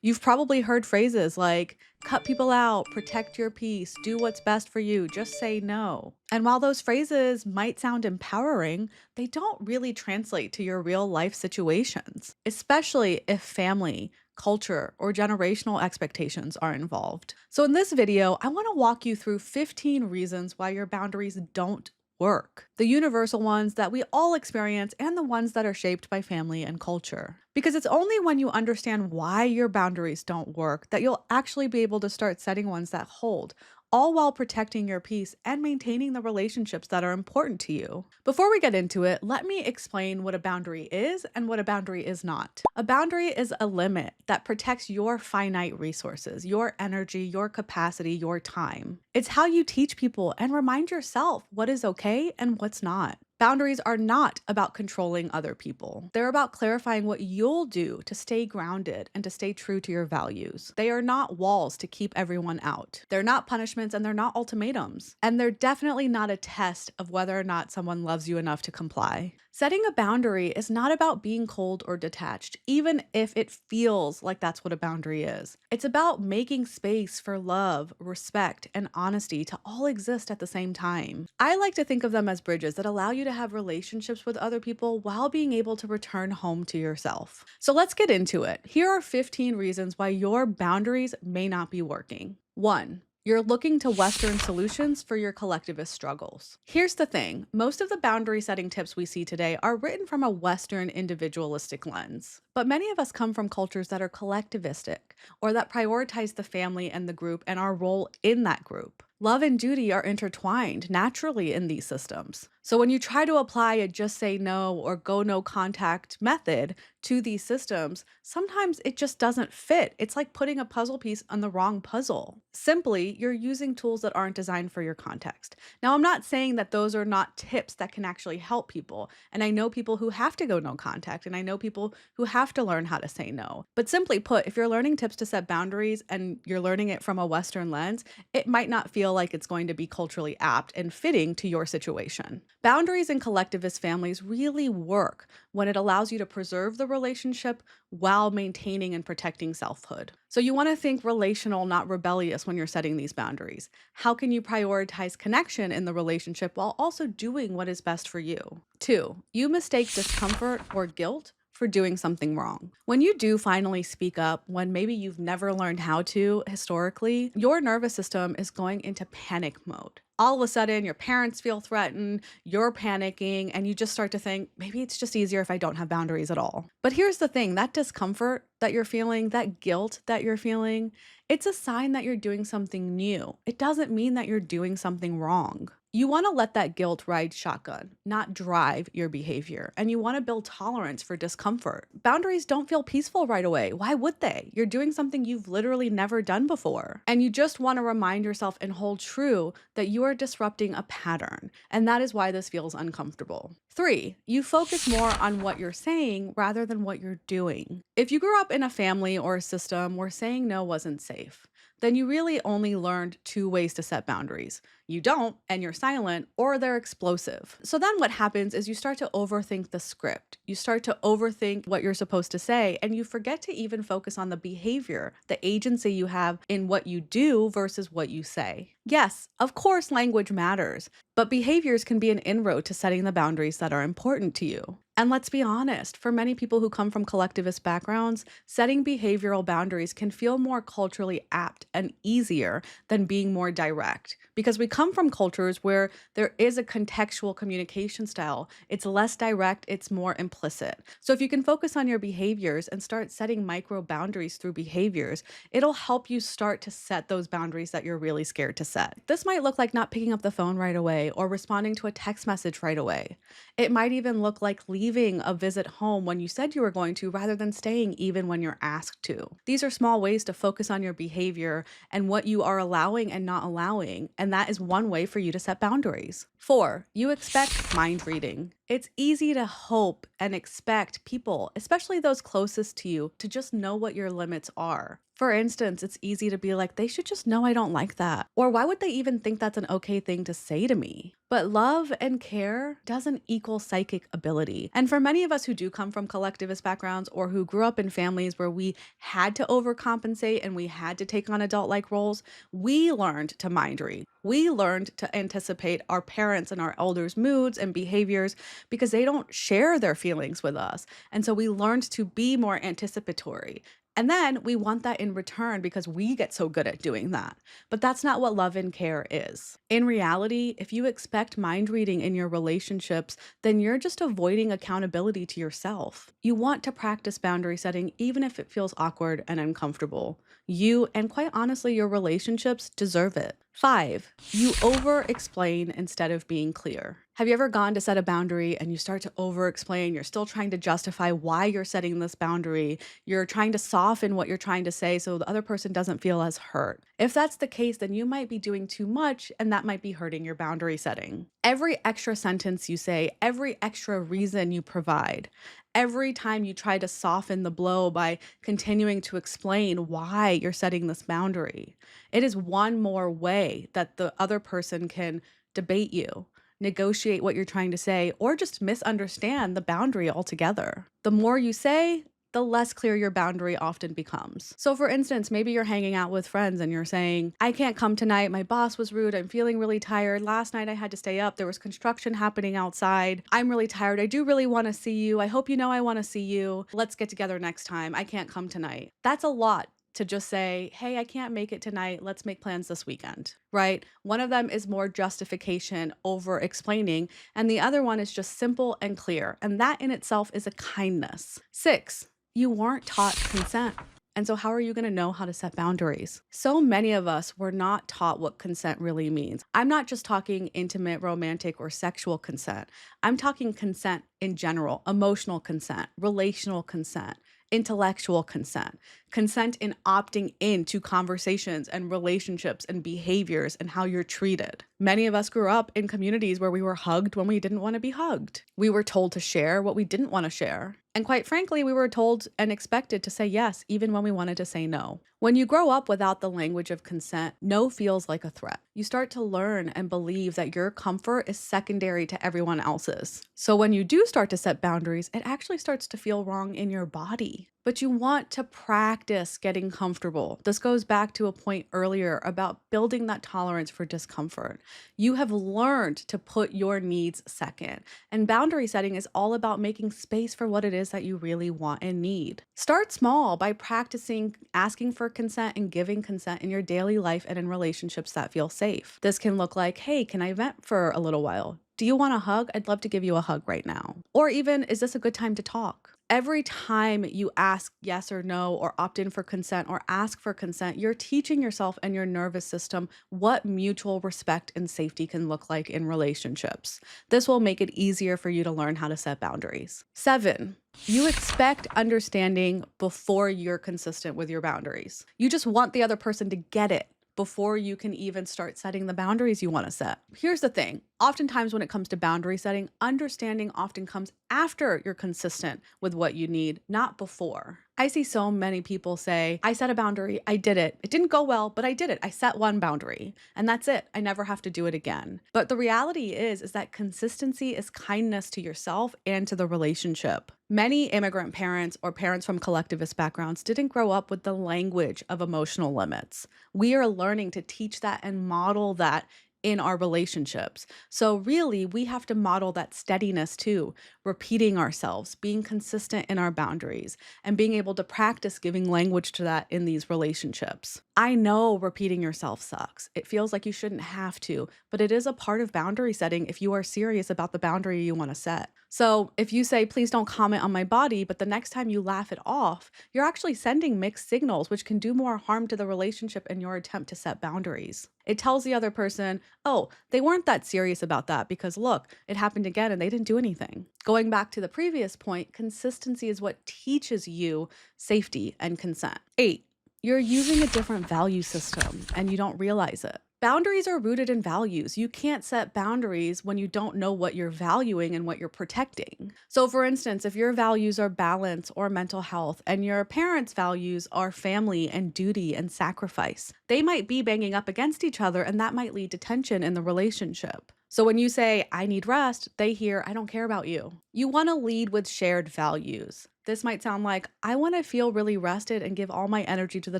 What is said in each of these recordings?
You've probably heard phrases like, cut people out, protect your peace, do what's best for you, just say no. And while those phrases might sound empowering, they don't really translate to your real life situations, especially if family, culture, or generational expectations are involved. So, in this video, I want to walk you through 15 reasons why your boundaries don't work. The universal ones that we all experience and the ones that are shaped by family and culture. Because it's only when you understand why your boundaries don't work that you'll actually be able to start setting ones that hold, all while protecting your peace and maintaining the relationships that are important to you. Before we get into it, let me explain what a boundary is and what a boundary is not. A boundary is a limit that protects your finite resources, your energy, your capacity, your time. It's how you teach people and remind yourself what is okay and what's not. Boundaries are not about controlling other people. They're about clarifying what you'll do to stay grounded and to stay true to your values. They are not walls to keep everyone out. They're not punishments and they're not ultimatums. And they're definitely not a test of whether or not someone loves you enough to comply. Setting a boundary is not about being cold or detached, even if it feels like that's what a boundary is. It's about making space for love, respect, and honesty to all exist at the same time. I like to think of them as bridges that allow you to have relationships with other people while being able to return home to yourself. So let's get into it. Here are 15 reasons why your boundaries may not be working. 1. You're looking to Western solutions for your collectivist struggles. Here's the thing, most of the boundary setting tips we see today are written from a Western individualistic lens. But many of us come from cultures that are collectivistic or that prioritize the family and the group and our role in that group. Love and duty are intertwined naturally in these systems. So when you try to apply a just say no or go no contact method to these systems, sometimes it just doesn't fit. It's like putting a puzzle piece on the wrong puzzle. Simply, you're using tools that aren't designed for your context. Now, I'm not saying that those are not tips that can actually help people. And I know people who have to go no contact, and I know people who have to learn how to say no. But simply put, if you're learning tips to set boundaries and you're learning it from a Western lens, it might not feel like it's going to be culturally apt and fitting to your situation. Boundaries in collectivist families really work when it allows you to preserve the relationship while maintaining and protecting selfhood. So you want to think relational, not rebellious when you're setting these boundaries. How can you prioritize connection in the relationship while also doing what is best for you? 2, you mistake discomfort or guilt for doing something wrong. When you do finally speak up, when maybe you've never learned how to historically, your nervous system is going into panic mode. All of a sudden, your parents feel threatened, you're panicking, and you just start to think, maybe it's just easier if I don't have boundaries at all. But here's the thing, that discomfort that you're feeling, that guilt that you're feeling, it's a sign that you're doing something new. It doesn't mean that you're doing something wrong. You want to let that guilt ride shotgun, not drive your behavior, and you want to build tolerance for discomfort. Boundaries don't feel peaceful right away. Why would they? You're doing something you've literally never done before. And you just want to remind yourself and hold true that you are disrupting a pattern, and that is why this feels uncomfortable. 3, you focus more on what you're saying rather than what you're doing. If you grew up in a family or a system where saying no wasn't safe, then you really only learned 2 ways to set boundaries. You don't, and you're silent, or they're explosive. So then what happens is you start to overthink the script. You start to overthink what you're supposed to say, and you forget to even focus on the behavior, the agency you have in what you do versus what you say. Yes, of course, language matters, but behaviors can be an inroad to setting the boundaries that are important to you. And let's be honest, for many people who come from collectivist backgrounds, setting behavioral boundaries can feel more culturally apt and easier than being more direct. Because we come from cultures where there is a contextual communication style. It's less direct, it's more implicit. So if you can focus on your behaviors and start setting micro boundaries through behaviors, it'll help you start to set those boundaries that you're really scared to set. This might look like not picking up the phone right away or responding to a text message right away. It might even look like leaving a visit home when you said you were going to rather than staying even when you're asked to. These are small ways to focus on your behavior and what you are allowing and not allowing, and that is one way for you to set boundaries. 4, you expect mind reading. It's easy to hope and expect people, especially those closest to you, to just know what your limits are. For instance, it's easy to be like, they should just know I don't like that. Or why would they even think that's an okay thing to say to me? But love and care doesn't equal psychic ability. And for many of us who do come from collectivist backgrounds or who grew up in families where we had to overcompensate and we had to take on adult like roles, we learned to mind read. We learned to anticipate our parents' and our elders' moods and behaviors because they don't share their feelings with us. And so we learned to be more anticipatory. And then we want that in return because we get so good at doing that. But that's not what love and care is. In reality, if you expect mind reading in your relationships, then you're just avoiding accountability to yourself. You want to practice boundary setting even if it feels awkward and uncomfortable. You, and quite honestly, your relationships deserve it. 5, you over explain instead of being clear. Have you ever gone to set a boundary and you start to over explain? You're still trying to justify why you're setting this boundary. You're trying to soften what you're trying to say so the other person doesn't feel as hurt. If that's the case, then you might be doing too much and that might be hurting your boundary setting. Every extra sentence you say, every extra reason you provide, every time you try to soften the blow by continuing to explain why you're setting this boundary, it is one more way that the other person can debate you, negotiate what you're trying to say, or just misunderstand the boundary altogether. The more you say, the less clear your boundary often becomes. So for instance, maybe you're hanging out with friends and you're saying, I can't come tonight. My boss was rude. I'm feeling really tired. Last night I had to stay up. There was construction happening outside. I'm really tired. I do really want to see you. I hope you know I want to see you. Let's get together next time. I can't come tonight. That's a lot to just say, hey, I can't make it tonight. Let's make plans this weekend, right? One of them is more justification over explaining, and the other one is just simple and clear. And that in itself is a kindness. 6, you weren't taught consent. And so how are you going to know how to set boundaries? So many of us were not taught what consent really means. I'm not just talking intimate, romantic, or sexual consent. I'm talking consent in general, emotional consent, relational consent, intellectual consent, consent in opting into conversations and relationships and behaviors and how you're treated. Many of us grew up in communities where we were hugged when we didn't want to be hugged. We were told to share what we didn't want to share. And quite frankly, we were told and expected to say yes, even when we wanted to say no. When you grow up without the language of consent, no feels like a threat. You start to learn and believe that your comfort is secondary to everyone else's. So when you do start to set boundaries, it actually starts to feel wrong in your body. But you want to practice getting comfortable. This goes back to a point earlier about building that tolerance for discomfort. You have learned to put your needs second. And boundary setting is all about making space for what it is that you really want and need. Start small by practicing asking for consent and giving consent in your daily life and in relationships that feel safe. This can look like, hey, can I vent for a little while? Do you want a hug? I'd love to give you a hug right now. Or even, is this a good time to talk? Every time you ask yes or no, or opt in for consent, or ask for consent, you're teaching yourself and your nervous system what mutual respect and safety can look like in relationships. This will make it easier for you to learn how to set boundaries. 7, you expect understanding before you're consistent with your boundaries. You just want the other person to get it before you can even start setting the boundaries you want to set. Here's the thing. Oftentimes when it comes to boundary setting, understanding often comes after you're consistent with what you need, not before. I see so many people say, I set a boundary, I did it. It didn't go well, but I did it. I set one boundary and that's it. I never have to do it again. But the reality is that consistency is kindness to yourself and to the relationship. Many immigrant parents or parents from collectivist backgrounds didn't grow up with the language of emotional limits. We are learning to teach that and model that in our relationships. So really, we have to model that steadiness too, repeating ourselves, being consistent in our boundaries, and being able to practice giving language to that in these relationships. I know repeating yourself sucks. It feels like you shouldn't have to, but it is a part of boundary setting if you are serious about the boundary you want to set. So if you say, please don't comment on my body, but the next time you laugh it off, you're actually sending mixed signals, which can do more harm to the relationship in your attempt to set boundaries. It tells the other person, oh, they weren't that serious about that because look, it happened again and they didn't do anything. Going back to the previous point, consistency is what teaches you safety and consent. 8, you're using a different value system and you don't realize it. Boundaries are rooted in values. You can't set boundaries when you don't know what you're valuing and what you're protecting. So, for instance, if your values are balance or mental health, and your parents' values are family and duty and sacrifice, they might be banging up against each other, and that might lead to tension in the relationship. So, when you say, I need rest, they hear, I don't care about you. You want to lead with shared values. This might sound like, I want to feel really rested and give all my energy to the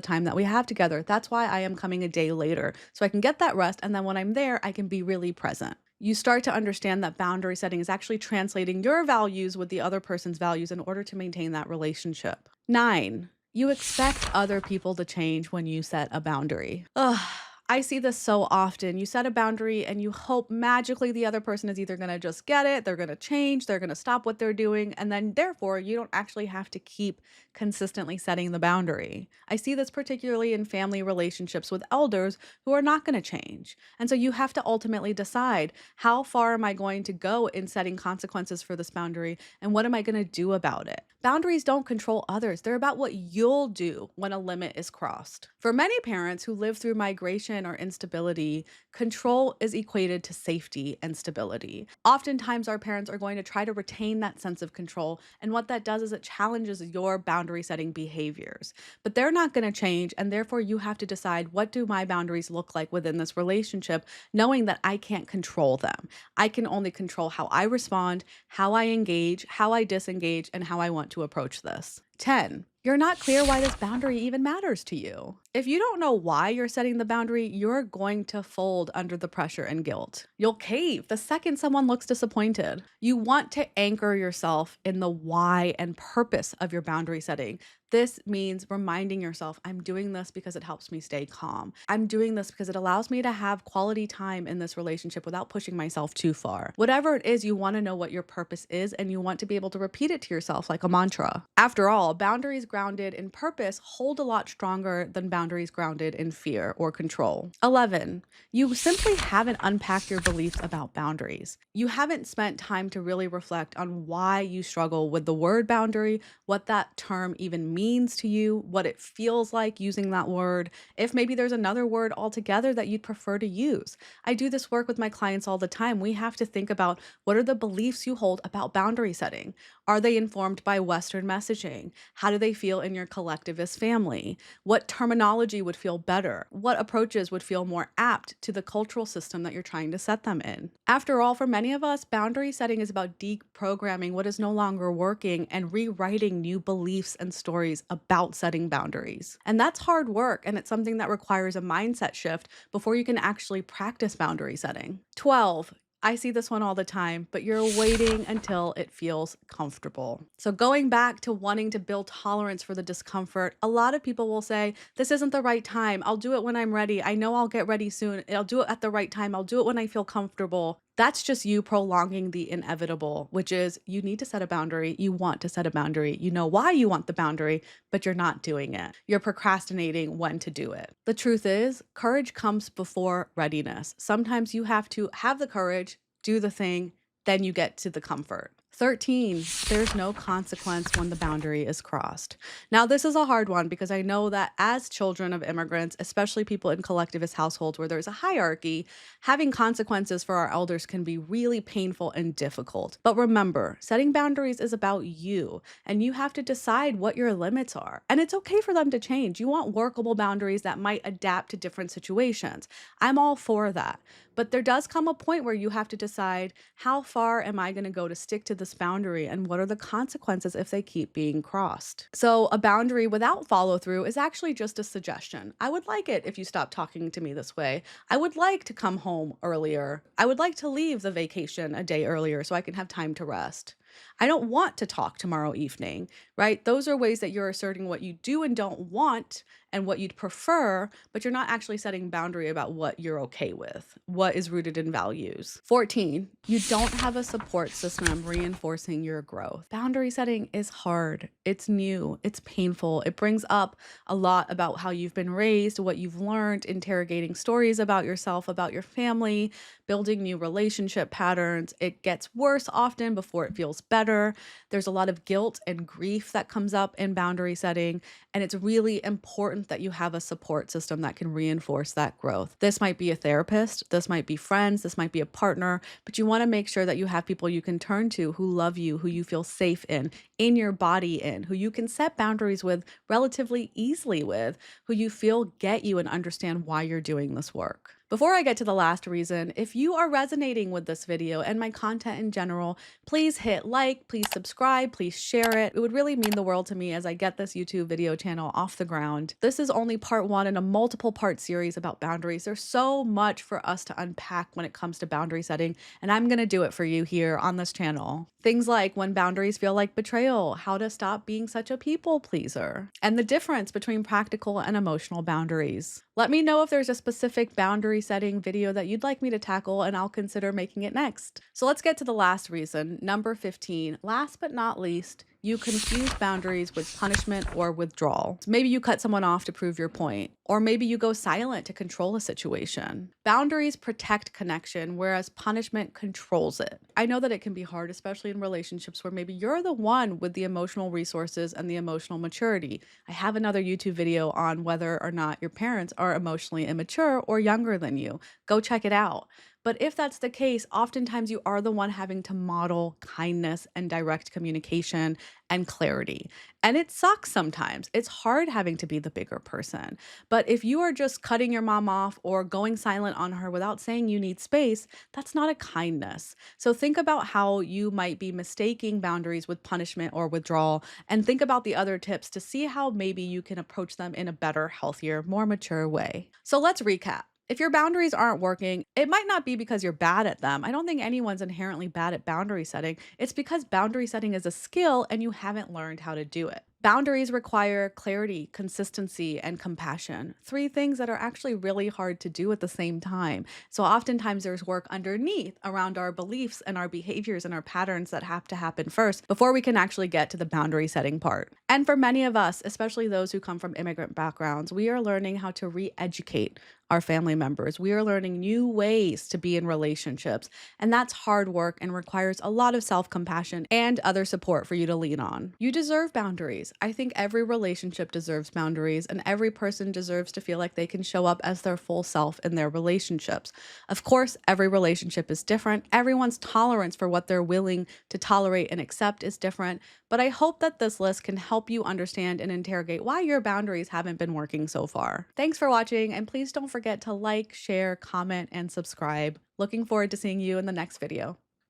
time that we have together. That's why I am coming a day later, so I can get that rest. And then when I'm there, I can be really present. You start to understand that boundary setting is actually translating your values with the other person's values in order to maintain that relationship. 9, you expect other people to change when you set a boundary. Ugh. I see this so often. You set a boundary and you hope magically the other person is either going to just get it, they're going to change, they're going to stop what they're doing, and then therefore you don't actually have to keep consistently setting the boundary. I see this particularly in family relationships with elders who are not going to change. And so you have to ultimately decide, how far am I going to go in setting consequences for this boundary, and what am I going to do about it? Boundaries don't control others. They're about what you'll do when a limit is crossed. For many parents who live through migration or instability, control is equated to safety and stability. Oftentimes, our parents are going to try to retain that sense of control, and what that does is it challenges your boundary setting behaviors. But they're not going to change, and therefore you have to decide, what do my boundaries look like within this relationship, knowing that I can't control them. I can only control how I respond, how I engage, how I disengage, and how I want to approach this. 10, you're not clear why this boundary even matters to you. If you don't know why you're setting the boundary, you're going to fold under the pressure and guilt. You'll cave the second someone looks disappointed. You want to anchor yourself in the why and purpose of your boundary setting. This means reminding yourself, I'm doing this because it helps me stay calm. I'm doing this because it allows me to have quality time in this relationship without pushing myself too far. Whatever it is, you want to know what your purpose is, and you want to be able to repeat it to yourself like a mantra. After all, boundaries grounded in purpose hold a lot stronger than boundaries grounded in fear or control. 11, you simply haven't unpacked your beliefs about boundaries. You haven't spent time to really reflect on why you struggle with the word boundary, what that term even means to you, what it feels like using that word, if maybe there's another word altogether that you'd prefer to use. I do this work with my clients all the time. We have to think about, what are the beliefs you hold about boundary setting? Are they informed by Western messaging? How do they feel in your collectivist family? What terminology would feel better? What approaches would feel more apt to the cultural system that you're trying to set them in? After all, for many of us, boundary setting is about deprogramming what is no longer working and rewriting new beliefs and stories about setting boundaries. And that's hard work, and it's something that requires a mindset shift before you can actually practice boundary setting. 12, I see this one all the time, but you're waiting until it feels comfortable. So going back to wanting to build tolerance for the discomfort, a lot of people will say, this isn't the right time. I'll do it when I'm ready. I know I'll get ready soon. I'll do it at the right time. I'll do it when I feel comfortable. That's just you prolonging the inevitable, which is, you need to set a boundary. You want to set a boundary. You know why you want the boundary, but you're not doing it. You're procrastinating when to do it. The truth is, courage comes before readiness. Sometimes you have to have the courage, do the thing, then you get to the comfort. 13, there's no consequence when the boundary is crossed. Now, this is a hard one because I know that as children of immigrants, especially people in collectivist households where there's a hierarchy, having consequences for our elders can be really painful and difficult. But remember, setting boundaries is about you, and you have to decide what your limits are. And it's okay for them to change. You want workable boundaries that might adapt to different situations. I'm all for that. But there does come a point where you have to decide, how far am I going to go to stick to this boundary, and what are the consequences if they keep being crossed? So a boundary without follow through is actually just a suggestion. I would like it if you stopped talking to me this way. I would like to come home earlier. I would like to leave the vacation a day earlier so I can have time to rest. I don't want to talk tomorrow evening, right? Those are ways that you're asserting what you do and don't want and what you'd prefer, but you're not actually setting boundary about what you're okay with, what is rooted in values. 14, you don't have a support system reinforcing your growth. Boundary setting is hard. It's new. It's painful. It brings up a lot about how you've been raised, what you've learned, interrogating stories about yourself, about your family, building new relationship patterns. It gets worse often before it feels better. better. There's a lot of guilt and grief that comes up in boundary setting, and it's really important that you have a support system that can reinforce that growth. This might be a therapist, this might be friends, this might be a partner, but you want to make sure that you have people you can turn to who love you, who you feel safe in your body in, who you can set boundaries with relatively easily with, who you feel get you and understand why you're doing this work. Before I get to the last reason, if you are resonating with this video and my content in general, please hit like, please subscribe, please share it. It would really mean the world to me as I get this YouTube video channel off the ground. This is only part one in a multiple part series about boundaries. There's so much for us to unpack when it comes to boundary setting, and I'm gonna do it for you here on this channel. Things like when boundaries feel like betrayal, how to stop being such a people pleaser, and the difference between practical and emotional boundaries. Let me know if there's a specific boundary setting video that you'd like me to tackle, and I'll consider making it next. So let's get to the last reason, number 15. Last but not least, you confuse boundaries with punishment or withdrawal. So maybe you cut someone off to prove your point, or maybe you go silent to control a situation. Boundaries protect connection, whereas punishment controls it. I know that it can be hard, especially in relationships where maybe you're the one with the emotional resources and the emotional maturity. I have another YouTube video on whether or not your parents are emotionally immature or younger than you. Go check it out. But if that's the case, oftentimes you are the one having to model kindness and direct communication and clarity. And it sucks sometimes. It's hard having to be the bigger person. But if you are just cutting your mom off or going silent on her without saying you need space, that's not a kindness. So think about how you might be mistaking boundaries with punishment or withdrawal, and think about the other tips to see how maybe you can approach them in a better, healthier, more mature way. So let's recap. If your boundaries aren't working, it might not be because you're bad at them. I don't think anyone's inherently bad at boundary setting. It's because boundary setting is a skill and you haven't learned how to do it. Boundaries require clarity, consistency, and compassion. Three things that are actually really hard to do at the same time. So oftentimes there's work underneath around our beliefs and our behaviors and our patterns that have to happen first before we can actually get to the boundary setting part. And for many of us, especially those who come from immigrant backgrounds, we are learning how to re-educate our family members. We are learning new ways to be in relationships, and that's hard work and requires a lot of self-compassion and other support for you to lean on. You deserve boundaries. I think every relationship deserves boundaries, and every person deserves to feel like they can show up as their full self in their relationships. Of course, every relationship is different. Everyone's tolerance for what they're willing to tolerate and accept is different, but I hope that this list can help you understand and interrogate why your boundaries haven't been working so far. Thanks for watching, and please don't forget to like, share, comment, and subscribe. Looking forward to seeing you in the next video.